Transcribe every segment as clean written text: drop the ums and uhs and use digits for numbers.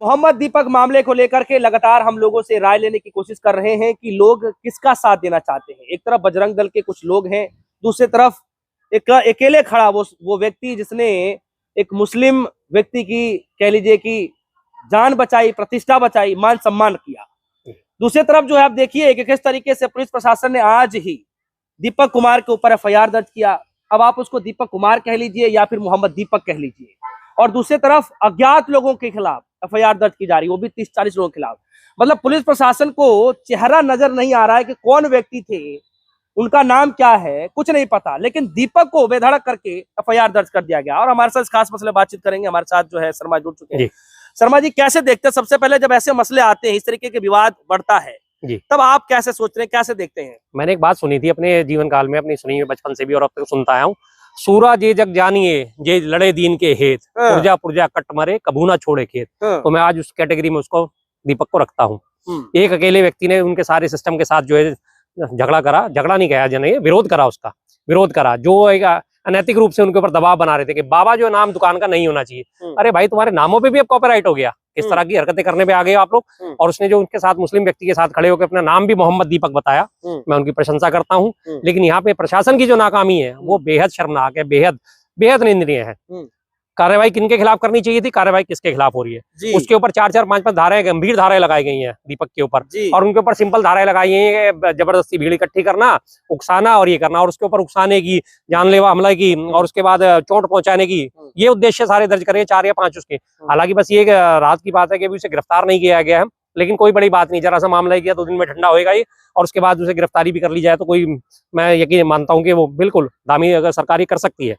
मोहम्मद दीपक मामले को लेकर के लगातार हम लोगों से राय लेने की कोशिश कर रहे हैं कि लोग किसका साथ देना चाहते हैं। एक तरफ बजरंग दल के कुछ लोग हैं, दूसरी तरफ एक अकेले खड़ा वो व्यक्ति जिसने एक मुस्लिम व्यक्ति की कह लीजिए कि जान बचाई, प्रतिष्ठा बचाई, मान सम्मान किया। दूसरी तरफ जो है आप देखिए कि किस तरीके से पुलिस प्रशासन ने आज ही दीपक कुमार के ऊपर एफआईआर दर्ज किया। अब आप उसको दीपक कुमार कह लीजिए या फिर मोहम्मद दीपक कह लीजिए, और दूसरी तरफ अज्ञात लोगों के खिलाफ एफआईआर दर्ज की जा रही है, वो भी 30-40 लोगों के खिलाफ। मतलब पुलिस प्रशासन को चेहरा नजर नहीं आ रहा है कि कौन व्यक्ति थे, उनका नाम क्या है, कुछ नहीं पता, लेकिन दीपक को बेधड़क करके एफआईआर दर्ज कर दिया गया। और हमारे साथ खास मसले बातचीत करेंगे, हमारे साथ जो है शर्मा जुड़ चुके हैं। शर्मा जी, कैसे देखते हैं सबसे पहले जब ऐसे मसले आते हैं, इस तरीके के विवाद बढ़ता है, तब आप कैसे सोच रहे हैं, कैसे देखते हैं? मैंने एक बात सुनी थी अपने जीवन काल में, अपनी सुनी हुई बचपन से भी और अब तक सुनता आया हूँ। सूरा जे जग जानिए जे लड़े दीन के हेत, पुरजा पुरजा कट मरे कबू ना छोड़े खेत। तो मैं आज उस कैटेगरी में उसको दीपक को रखता हूँ। एक अकेले व्यक्ति ने उनके सारे सिस्टम के साथ जो है झगड़ा करा, झगड़ा नहीं कहा जने, विरोध करा, उसका विरोध करा। जो एक अनैतिक रूप से उनके ऊपर दबाव बना रहे थे कि बाबा जो नाम दुकान का नहीं होना चाहिए। अरे भाई, तुम्हारे नामों पे भी अब कॉपीराइट हो गया, इस तरह की हरकतें करने पे आ गए आप लोग। और उसने जो उनके साथ मुस्लिम व्यक्ति के साथ खड़े होकर अपना नाम भी मोहम्मद दीपक बताया, मैं उनकी प्रशंसा करता हूँ। लेकिन यहाँ पे प्रशासन की जो नाकामी है वो बेहद शर्मनाक है, बेहद बेहद निंदनीय है। कार्रवाई किनके खिलाफ करनी चाहिए थी, कार्रवाई किसके खिलाफ हो रही है? उसके ऊपर 4-4, 5-5 धाराएं, गंभीर धाराएं लगाई गई हैं दीपक के ऊपर, और उनके ऊपर सिंपल धाराएं लगाई गई हैं, जबरदस्ती भीड़ इकट्ठी करना, उकसाना और ये करना, और उसके ऊपर उकसाने की, जानलेवा हमला की, और उसके बाद चोट पहुंचाने की, ये उद्देश्य सारे दर्ज करे, 4 या 5 उसके। हालांकि बस ये रात की बात है कि अभी उसे गिरफ्तार नहीं किया गया है, लेकिन कोई बड़ी बात नहीं, जरा सा मामला किया 2 दिन में ठंडा होएगा ये, और उसके बाद उसे गिरफ्तारी भी कर ली जाए तो कोई, मैं यकीन मानता हूँ कि वो बिल्कुल दामी अगर सरकारी कर सकती है।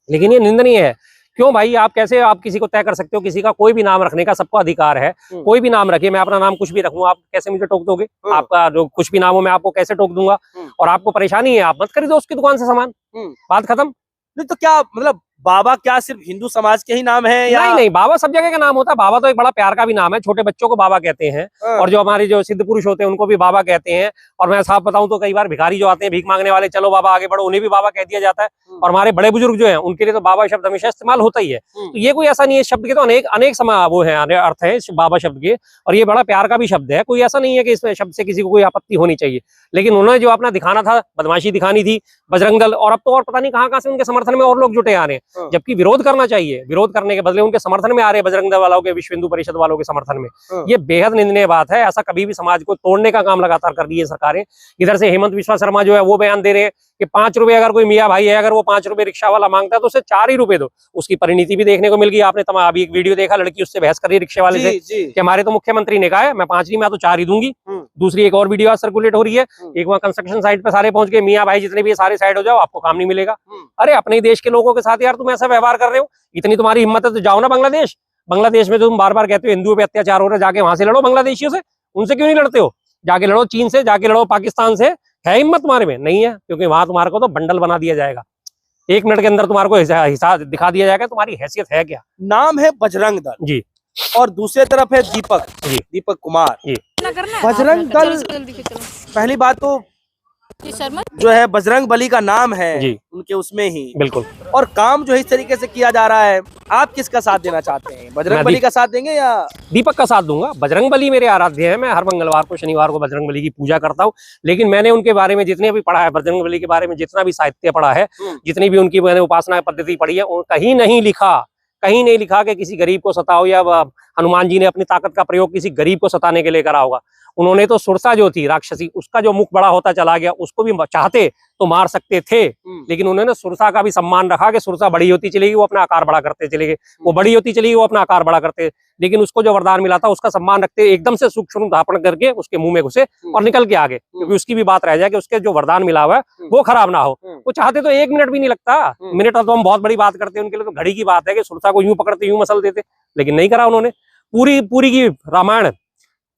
लेकिन ये निंदनीय है। क्यों भाई, आप कैसे आप किसी को तय कर सकते हो? किसी का कोई भी नाम रखने का सबको अधिकार है, कोई भी नाम रखिए, मैं अपना नाम कुछ भी रखूं, आप कैसे मुझे टोक दोगे? आपका जो कुछ भी नाम हो मैं आपको कैसे टोक दूंगा? और आपको परेशानी है, आप मत खरीदो उसकी दुकान से सामान, बात खत्म। नहीं तो क्या मतलब बाबा क्या सिर्फ हिंदू समाज के ही नाम है या? नहीं, बाबा सब जगह का नाम होता है। बाबा तो एक बड़ा प्यार का भी नाम है, छोटे बच्चों को बाबा कहते हैं, और जो हमारे जो सिद्ध पुरुष होते हैं उनको भी बाबा कहते हैं। और मैं साफ बताऊं तो कई बार भिखारी जो आते हैं भीख मांगने वाले, चलो बाबा आगे बढ़ो, उन्हें भी बाबा कह दिया जाता है। और हमारे बड़े बुजुर्ग जो है उनके लिए तो बाबा शब्द हमेशा इस्तेमाल होता ही है। तो ये कोई ऐसा नहीं है, शब्द के तो अनेक वो है अर्थ है बाबा शब्द के, और ये बड़ा प्यार का भी शब्द है। कोई ऐसा नहीं है कि इसमें शब्द से किसी को कोई आपत्ति होनी चाहिए। लेकिन उन्होंने जो अपना दिखाना था, बदमाशी दिखानी थी, बजरंग दल, और अब तो और पता नहीं कहाँ से उनके समर्थन में और लोग जुटे आ रहे हैं, जबकि विरोध करना चाहिए, विरोध करने के बदले उनके समर्थन में आ रहे हैं, बजरंग दल वालों के, विश्व हिंदू परिषद वालों के समर्थन में। ये बेहद निंदनीय बात है। ऐसा कभी भी समाज को तोड़ने का काम लगातार कर रही है सरकारें। इधर से हेमंत बिस्वा शर्मा जो है वो बयान दे रहे हैं कि 5 रुपए, अगर कोई मियाँ भाई है, अगर वो 5 रुपए रिक्शा वाला मांगता है तो उसे 4 ही रुपए दो। उसकी परिणति भी देखने को मिल गई। आपने अभी एक वीडियो देखा, लड़की उससे बहस कर रही है रिक्शे वाले से कि हमारे तो मुख्यमंत्री ने कहा है मैं 5 नहीं, मैं तो 4 ही दूंगी। दूसरी एक और वीडियो सर्कुलेट हो रही है, एक वहाँ कंस्ट्रक्शन साइट पे सारे पहुंच गए, मियाँ भाई जितने भी सारे साइड हो जाओ, आपको काम नहीं मिलेगा। अरे अपने देश के लोगों के साथ यार तुम ऐसा व्यवहार कर रहे हो, इतनी तुम्हारी हिम्मत है तो जाओ ना बांग्लादेश। बांग्लादेश में तुम बार बार कहते हो हिंदुओं पे अत्याचार हो रहा है, जाके वहां से लड़ो बांग्लादेशियों से। उनसे क्यों नहीं लड़ते हो? जाके लड़ो चीन से, जाके लड़ो पाकिस्तान से। है हिम्मत तुम्हारे में? नहीं है, क्योंकि वहां तुम्हारे को तो बंडल बना दिया जाएगा। 1 मिनट के अंदर तुम्हारे को हिसाब दिखा दिया जाएगा तुम्हारी हैसियत है क्या। नाम है बजरंग दल जी, और दूसरी तरफ है दीपक जी, दीपक कुमार जी। बजरंग दल, पहली बात तो जो है बजरंग बली का नाम है जी, उनके उसमें ही बिल्कुल, और काम जो है इस तरीके से किया जा रहा है। आप किसका साथ देना चाहते हैं? बजरंग बली का साथ देंगे या दीपक का साथ दूंगा? बजरंग बली मेरे आराध्य है। मैं हर मंगलवार को, शनिवार को बजरंग बली की पूजा करता हूँ। लेकिन मैंने उनके बारे में जितने भी पढ़ा है, बजरंग बली के बारे में जितना भी साहित्य पढ़ा है, जितनी भी उनकी मैंने उपासना पद्धति पढ़ी है, कहीं नहीं लिखा कि किसी गरीब को सताओ या हनुमान जी ने अपनी ताकत का प्रयोग किसी गरीब को सताने के लिए करा होगा। उन्होंने तो सुरसा जो थी राक्षसी, उसका जो मुख बड़ा होता चला गया, उसको भी चाहते तो मार सकते थे, लेकिन उन्होंने सुरसा का भी सम्मान रखा कि सुरसा बड़ी होती चलेगी, वो अपना आकार बड़ा करते चले गए, वो बड़ी होती चलेगी, वो अपना आकार बड़ा करते। लेकिन उसको जो वरदान मिला था उसका सम्मान रखते, एकदम से सूक्ष्म धापण करके उसके मुंह में घुसे और निकल के आगे, क्योंकि उसकी भी बात रह जाए कि उसके जो वरदान मिला हुआ है वो खराब ना हो। वो चाहते तो 1 मिनट भी नहीं लगता। मिनट तो हम बहुत बड़ी बात करते हैं, उनके लिए तो घड़ी की बात है कि सुरसा को यूं पकड़ते यूं मसल देते, लेकिन नहीं करा उन्होंने। पूरी की रामायण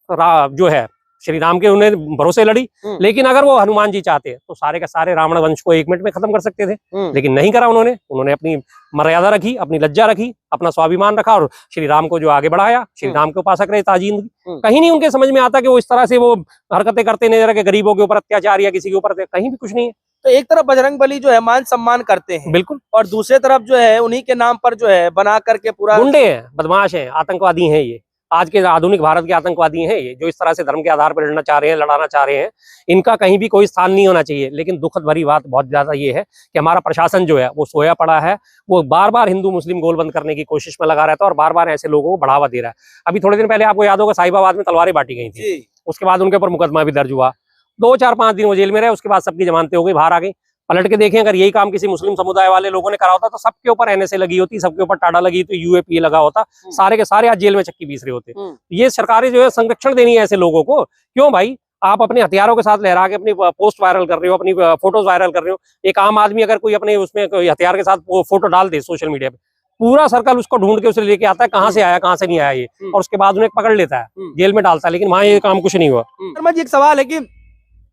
जो है श्री राम के उन्हें भरोसे लड़ी। लेकिन अगर वो हनुमान जी चाहते तो सारे का सारे रावण वंश को 1 मिनट में खत्म कर सकते थे, लेकिन नहीं करा उन्होंने अपनी मर्यादा रखी, अपनी लज्जा रखी, अपना स्वाभिमान रखा और श्री राम को जो आगे बढ़ाया। श्री राम के उपासक रहे ताजीन। कहीं नहीं उनके समझ में आता कि वो इस तरह से वो हरकतें करते नजर के गरीबों के ऊपर अत्याचार या किसी के ऊपर, कहीं भी कुछ नहीं है। तो एक तरफ बजरंग बली जो है मान सम्मान करते हैं बिल्कुल, और दूसरे तरफ जो है उन्हीं के नाम पर जो है बना करके पूरा गुंडे हैं, बदमाश हैं, आतंकवादी हैं ये। आज के आधुनिक भारत के आतंकवादी हैं ये, जो इस तरह से धर्म के आधार पर लड़ना चाह रहे हैं, लड़ाना चाह रहे हैं, इनका कहीं भी कोई स्थान नहीं होना चाहिए। लेकिन दुखद भरी बात बहुत ज्यादा ये है कि हमारा प्रशासन जो है वो सोया पड़ा है, वो बार बार हिंदू मुस्लिम गोलबंद करने की कोशिश में लगा रहता है और बार बार ऐसे लोगों को बढ़ावा दे रहा है। अभी थोड़े दिन पहले आपको याद होगा साहिबाबाद में तलवारें बांटी गई थी, उसके बाद उनके ऊपर मुकदमा भी दर्ज हुआ, 2-4-5 दिन वो जेल में रहे, उसके बाद सबकी जमानतें हो गई, बाहर आ गई। पलट के देखें, अगर यही काम किसी मुस्लिम समुदाय वाले लोगों ने करा होता तो सबके ऊपर एनएसए लगी होती, सबके ऊपर टाडा लगी होती, यूएपीए लगा होता, सारे के सारे आज जेल में चक्की पीस रहे होते। ये सरकारें जो है संरक्षण देनी है ऐसे लोगों को। क्यों भाई, आप अपने हथियारों के साथ लहरा के अपनी पोस्ट वायरल कर रहे हो, अपनी फोटोज वायरल कर रहे हो। एक आम आदमी अगर कोई अपने उसमें कोई हथियार के साथ फोटो डाल दे सोशल मीडिया पे, पूरा सर्कल उसको ढूंढ के उसे लेके आता है, कहाँ से आया कहाँ से नहीं आया ये, और उसके बाद उन्हें पकड़ लेता है, जेल में डालता है। लेकिन वहाँ ये काम कुछ नहीं हुआ। शर्मा जी, एक सवाल है कि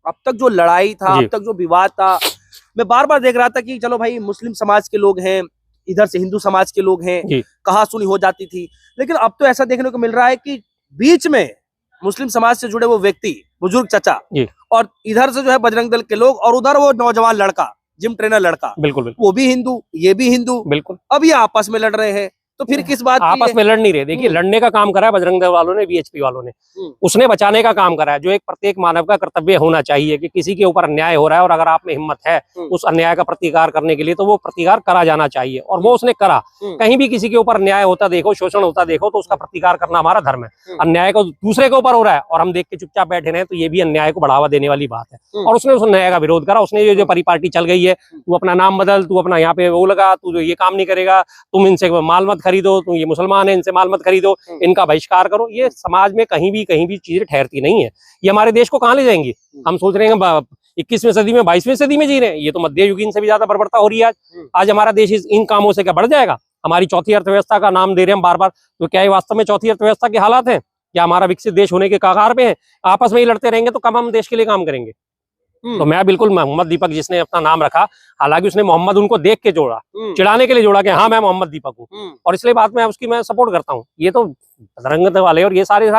अब तक जो लड़ाई था, अब तक जो विवाद था, मैं बार बार देख रहा था कि चलो भाई मुस्लिम समाज के लोग हैं, इधर से हिंदू समाज के लोग हैं, कहा सुनी हो जाती थी। लेकिन अब तो ऐसा देखने को मिल रहा है कि बीच में मुस्लिम समाज से जुड़े वो व्यक्ति, बुजुर्ग चचा, और इधर से जो है बजरंग दल के लोग, और उधर वो नौजवान लड़का, जिम ट्रेनर लड़का, बिल्कुल वो भी हिंदू, ये भी हिंदू, बिल्कुल, अब ये आपस में लड़ रहे हैं। तो फिर किस बात आपस में लड़ नहीं रहे? देखिए, लड़ने का काम करा है बजरंग दल वालों ने, वीएचपी वालों ने, उसने बचाने का काम करा है, जो एक प्रत्येक मानव का कर्तव्य होना चाहिए कि किसी के ऊपर अन्याय हो रहा है और अगर आप में हिम्मत है उस अन्याय का प्रतिकार करने के लिए, तो वो प्रतिकार करा जाना चाहिए, और वो उसने करा। कहीं भी किसी के ऊपर अन्याय होता देखो, शोषण होता देखो, तो उसका प्रतिकार करना हमारा धर्म है। अन्याय को दूसरे के ऊपर हो रहा है और हम देख के चुपचाप बैठे रहे, तो ये भी अन्याय को बढ़ावा देने वाली बात है। और उसने उस अन्याय का विरोध करा। उसने जो परिपाटी चल गई है, तू अपना नाम बदल, तू अपना यहाँ पे वो लगा, तू ये काम नहीं करेगा, तुम इनसे माल मत खरीदो, तुम ये मुसलमान है इनसे माल मत खरीदो, इनका बहिष्कार करो, ये समाज में कहीं भी चीजें ठहरती नहीं है। ये हमारे देश को कहाँ ले जाएंगी? हम सोच रहे हैं 21वीं सदी में, 22वीं सदी में जी रहे हैं। ये तो मध्य युगीन से भी ज्यादा बर्बरता हो रही है आज हमारा देश इन कामों से क्या बढ़ जाएगा? हमारी चौथी अर्थव्यवस्था का नाम दे रहे हैं हम बार बार, तो क्या ये वास्तव में चौथी अर्थव्यवस्था के हालात हैं? क्या हमारा विकसित देश होने के कगार पे है? आपस में ही लड़ते रहेंगे तो कब हम देश के लिए काम करेंगे? तो मैं बिल्कुल मोहम्मद दीपक, जिसने अपना नाम रखा, हालांकि उसने मोहम्मद उनको देख के जोड़ा, चिढ़ाने के लिए जोड़ा कि हाँ मैं मोहम्मद दीपक हूँ, और इसलिए बात में उसकी मैं सपोर्ट करता हूँ। ये तो बजरंग वाले और ये सारे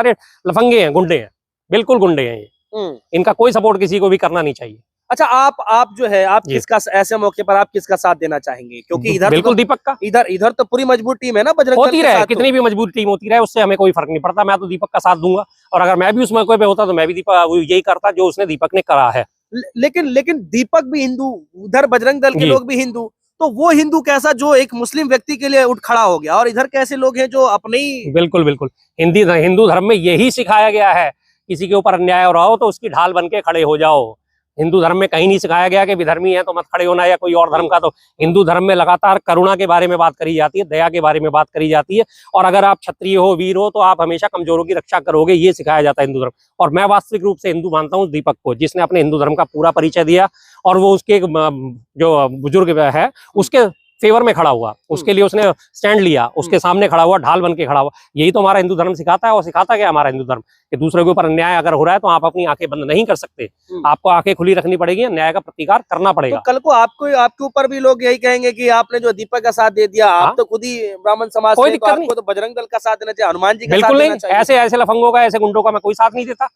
लफंगे हैं, गुंडे हैं, बिल्कुल गुंडे हैं ये। इनका कोई सपोर्ट किसी को भी करना नहीं चाहिए। अच्छा, आप जो है, आप किसका ऐसे मौके पर आप किसका साथ देना चाहेंगे? क्योंकि इधर बिल्कुल दीपक का, इधर तो पूरी मजबूत टीम है ना बजरंग दल होती रहे, कितनी भी मजबूत टीम होती रहे, उससे हमें कोई फर्क नहीं पड़ता। मैं तो दीपक का साथ दूंगा, और अगर मैं भी उस मौके पे होता तो मैं भी दीपक यही करता जो उसने दीपक ने करा है। लेकिन दीपक भी हिंदू, उधर बजरंग दल के लोग भी हिंदू, तो वो हिंदू कैसा जो एक मुस्लिम व्यक्ति के लिए उठ खड़ा हो गया, और इधर कैसे लोग हैं जो अपने ही। बिल्कुल बिल्कुल, हिंदू धर्म में यही सिखाया गया है, किसी के ऊपर अन्याय हो रहा हो तो उसकी ढाल बन के खड़े हो जाओ। हिंदू धर्म में कहीं नहीं सिखाया गया कि विधर्मी है तो मत खड़े होना, या कोई और धर्म का। तो हिंदू धर्म में लगातार करुणा के बारे में बात करी जाती है, दया के बारे में बात करी जाती है, और अगर आप क्षत्रिय हो, वीर हो, तो आप हमेशा कमजोरों की रक्षा करोगे, ये सिखाया जाता है हिंदू धर्म। और मैं वास्तविक रूप से हिंदू मानता हूँ दीपक को, जिसने अपने हिंदू धर्म का पूरा परिचय दिया, और वो उसके जो बुजुर्ग है उसके फेवर में खड़ा हुआ, उसके लिए उसने स्टैंड लिया, उसके सामने खड़ा हुआ, ढाल बन के खड़ा हुआ। यही तो हमारा हिंदू धर्म सिखाता है। और सिखाता क्या हमारा हिंदू धर्म कि दूसरे के ऊपर अन्याय अगर हो रहा है तो आप अपनी आंखें बंद नहीं कर सकते, आपको आंखें खुली रखनी पड़ेगी, अन्याय का प्रतिकार करना पड़ेगा। तो कल को आपके ऊपर भी लोग यही कहेंगे कि आपने जो दीपक का साथ दे दिया, आप तो खुद ही ब्राह्मण समाज से, तो आपको तो बजरंग दल का साथ देना चाहिए, हनुमान जी का साथ देना चाहिए। ऐसे लफंगों का, ऐसे गुंडों का मैं कोई साथ नहीं देता।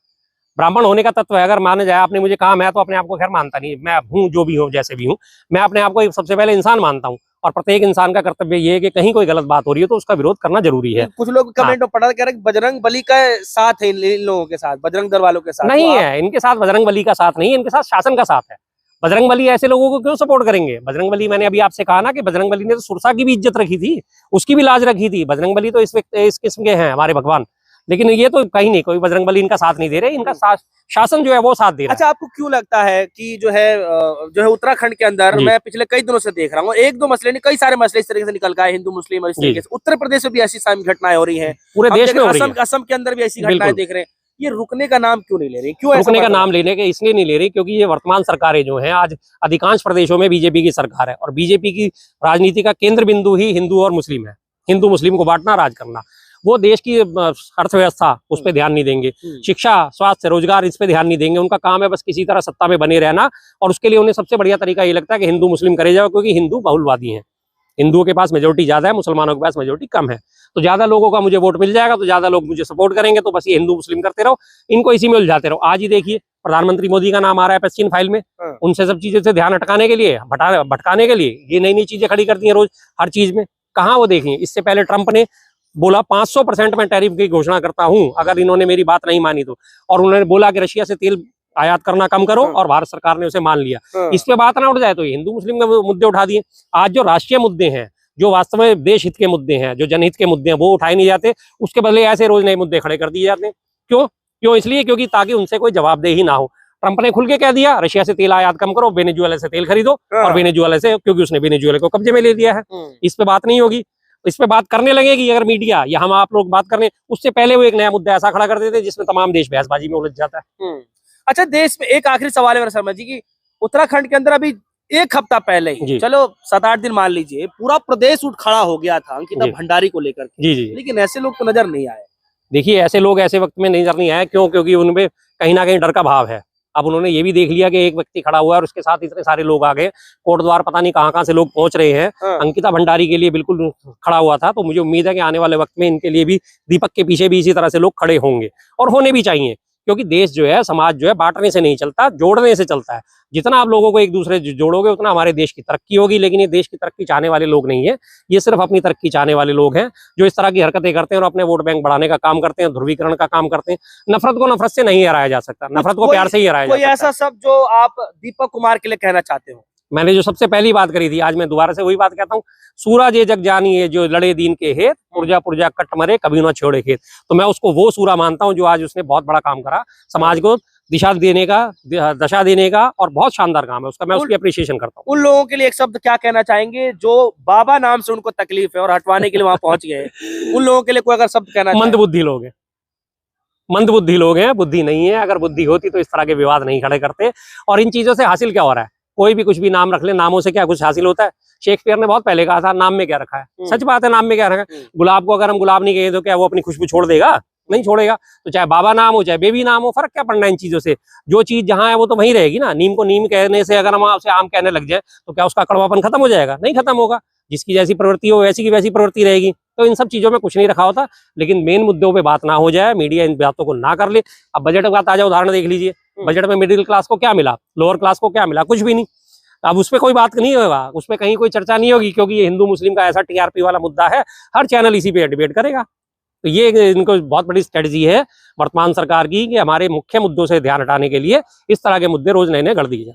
ब्राह्मण होने का तत्व है, अगर माने जाए, आपने मुझे कहा, मैं तो अपने आप को खैर मानता नहीं, मैं हूँ जो भी हूँ, जैसे भी हूँ, मैं अपने आप को सबसे पहले इंसान मानता हूँ, और प्रत्येक इंसान का कर्तव्य ये है कि कहीं कोई गलत बात हो रही है तो उसका विरोध करना जरूरी है। कुछ लोग कमेंट में पढ़ा कह रहे हैं बजरंग बली का साथ है इन लोगों के साथ, बजरंग दल वालों के साथ नहीं है। इनके साथ बजरंग बली का साथ नहीं है, इनके साथ शासन का साथ है। बजरंग बली ऐसे लोगों को क्यों सपोर्ट करेंगे? बजरंग बली, मैंने अभी आपसे कहा ना कि बजरंग बली ने तो सुरसा की भी इज्जत रखी थी, उसकी भी लाज रखी थी। बजरंग बली तो इस किस्म के हैं हमारे भगवान, लेकिन ये तो कहीं नहीं, कोई बजरंग बली इनका साथ नहीं दे रहे, इनका शासन जो है वो साथ दे रहा है। अच्छा, आपको क्यों लगता है कि जो है उत्तराखंड के अंदर, मैं पिछले कई दिनों से देख रहा हूँ, एक दो मसले नहीं, कई सारे मसले इस तरीके से निकल गए, हिंदू मुस्लिम, और इस तरीके से उत्तर प्रदेश में भी ऐसी सारी घटनाएं हो रही है, पूरे देश में हो रही है, असम के अंदर भी ऐसी घटनाएं देख रहे हैं। ये रुकने का नाम क्यों नहीं ले रही? क्यों रुकने का नाम लेने के इसलिए नहीं ले रही क्योंकि ये वर्तमान सरकारें जो हैं, आज अधिकांश प्रदेशों में बीजेपी की सरकार है, और बीजेपी की राजनीति का केंद्र बिंदु ही हिंदू और मुस्लिम है। हिंदू मुस्लिम को बांटना, राज करना। वो देश की अर्थव्यवस्था, उस पर ध्यान नहीं देंगे, शिक्षा, स्वास्थ्य, रोजगार, इस पे ध्यान नहीं देंगे। उनका काम है बस किसी तरह सत्ता में बने रहना, और उसके लिए उन्हें सबसे बढ़िया तरीका ये लगता है कि हिंदू मुस्लिम करे जाओ, क्योंकि हिंदू बहुलवादी हैं। हिंदुओं के पास मेजोरिटी ज्यादा है, मुसलमानों के पास मेजोरिटी कम है, तो ज्यादा लोगों का मुझे वोट मिल जाएगा, तो ज्यादा लोग मुझे सपोर्ट करेंगे, तो बस ये हिंदू मुस्लिम करते रहो, इनको इसी में उलझाते रहो। आज ही देखिए प्रधानमंत्री मोदी का नाम आ रहा है पैस्टीन फाइल में, उनसे सब चीजों से ध्यान हटकाने के लिए, भटकाने के लिए ये नई नई चीजें खड़ी करती हैं रोज हर चीज में। कहाँ वो देखिए, इससे पहले ट्रंप ने बोला 500% मैं टैरिफ की घोषणा करता हूं अगर इन्होंने मेरी बात नहीं मानी तो। और उन्होंने बोला कि रशिया से तेल आयात करना कम करो, और भारत सरकार ने उसे मान लिया। इस पे बात ना उठ जाए तो ये हिंदू मुस्लिम के मुद्दे उठा दिए। आज जो राष्ट्रीय मुद्दे हैं, जो वास्तव में देश हित के मुद्दे हैं, जो जनहित के मुद्दे हैं, वो उठाए नहीं जाते। उसके बदले ऐसे रोज नए मुद्दे खड़े कर दिए जाते हैं। क्यों? इसलिए क्योंकि ताकि उनसे कोई जवाबदेही ना हो। ट्रंप ने खुल के कह दिया रशिया से तेल आयात कम करो, वेनेजुएला से तेल खरीदो, और वेनेजुएला से, क्योंकि उसने वेनेजुएला को कब्जे में ले लिया है। इस पे बात नहीं होगी। इस पे बात करने लगेगी अगर मीडिया या हम आप लोग बात करने, उससे पहले वो एक नया मुद्दा ऐसा खड़ा कर देते जिसमें तमाम देश बहसबाजी में उलझ जाता है। अच्छा, देश में एक आखिरी सवाल है मेरा शर्मा जी की, उत्तराखंड के अंदर अभी एक हफ्ता पहले ही, चलो 7-8 दिन मान लीजिए, पूरा प्रदेश उठ खड़ा हो गया था अंकिता भंडारी को लेकर। जी। लेकिन ऐसे लोग तो नजर नहीं आए। देखिए, ऐसे लोग ऐसे वक्त में नजर नहीं आए। क्यों? क्योंकि उनमें कहीं ना कहीं डर का भाव है। अब उन्होंने ये भी देख लिया कि एक व्यक्ति खड़ा हुआ है और उसके साथ इतने सारे लोग आ गए, कोट द्वार पता नहीं कहाँ से लोग पहुंच रहे हैं। अंकिता भंडारी के लिए बिल्कुल खड़ा हुआ था, तो मुझे उम्मीद है कि आने वाले वक्त में इनके लिए भी दीपक के पीछे भी इसी तरह से लोग खड़े होंगे, और होने भी चाहिए। क्योंकि देश जो है, समाज जो है, बांटने से नहीं चलता, जोड़ने से चलता है। जितना आप लोगों को एक दूसरे जोड़ोगे उतना हमारे देश की तरक्की होगी। लेकिन ये देश की तरक्की चाहने वाले लोग नहीं है, ये सिर्फ अपनी तरक्की चाहने वाले लोग हैं, जो इस तरह की हरकतें करते हैं और अपने वोट बैंक बढ़ाने का काम करते हैं, ध्रुवीकरण का काम करते हैं। नफरत को नफरत से नहीं हराया जा सकता, नफरत को प्यार से ही हराया जा सकता है। कोई ऐसा शब्द जो आप दीपक कुमार के लिए कहना चाहते हो? मैंने जो सबसे पहली बात करी थी, आज मैं दोबारा से वही बात कहता हूँ, सूरज ये जग जानिए जो लड़े दीन के हेत, पुरजा पुरजा कट मरे कभी ना छोड़े खेत। तो मैं उसको वो सूरा मानता हूँ जो आज उसने बहुत बड़ा काम करा, समाज को दशा देने का, और बहुत शानदार काम है उसका। मैं उसकी अप्रिशिएशन करता हूँ। उन लोगों के लिए एक शब्द क्या कहना चाहेंगे जो बाबा नाम से उनको तकलीफ है और हटवाने के लिए वहां पहुंच गए? उन लोगों के लिए कोई अगर शब्द कहना? मंदबुद्धि लोग हैं, मंदबुद्धि लोग हैं, बुद्धि नहीं है। अगर बुद्धि होती तो इस तरह के विवाद नहीं खड़े करते। और इन चीजों से हासिल क्या हो रहा है? कोई भी कुछ भी नाम रख ले, नामों से क्या कुछ हासिल होता है? शेक्सपियर ने बहुत पहले कहा था, नाम में क्या रखा है। सच बात है, नाम में क्या रखा है। गुलाब को अगर हम गुलाब नहीं कहें तो क्या वो अपनी खुशबू छोड़ देगा? नहीं छोड़ेगा। तो चाहे बाबा नाम हो, चाहे बेबी नाम हो, फर्क क्या पड़ना है इन चीजों से? जो चीज जहां है वो तो वहीं रहेगी ना। नीम को नीम कहने से अगर हम उसे आम कहने लग जाए तो क्या उसका कड़वापन खत्म हो जाएगा? नहीं खत्म होगा। जिसकी जैसी प्रवृत्ति हो वैसी की वैसी प्रवृत्ति रहेगी। तो इन सब चीजों में कुछ नहीं रखा होता। लेकिन मेन मुद्दों पे बात ना हो जाए, मीडिया इन बातों को ना कर ले। अब बजट का ताजा उदाहरण देख लीजिए। बजट में मिडिल क्लास को क्या मिला, लोअर क्लास को क्या मिला? कुछ भी नहीं। अब उस पर कोई बात नहीं होगा, उस पर कहीं कोई चर्चा नहीं होगी, क्योंकि ये हिंदू मुस्लिम का ऐसा टीआरपी वाला मुद्दा है, हर चैनल इसी पे डिबेट करेगा। तो ये इनको बहुत बड़ी स्ट्रेटजी है वर्तमान सरकार की, कि हमारे मुख्य मुद्दों से ध्यान हटाने के लिए इस तरह के मुद्दे रोज नए नए गढ़ दिए जाए।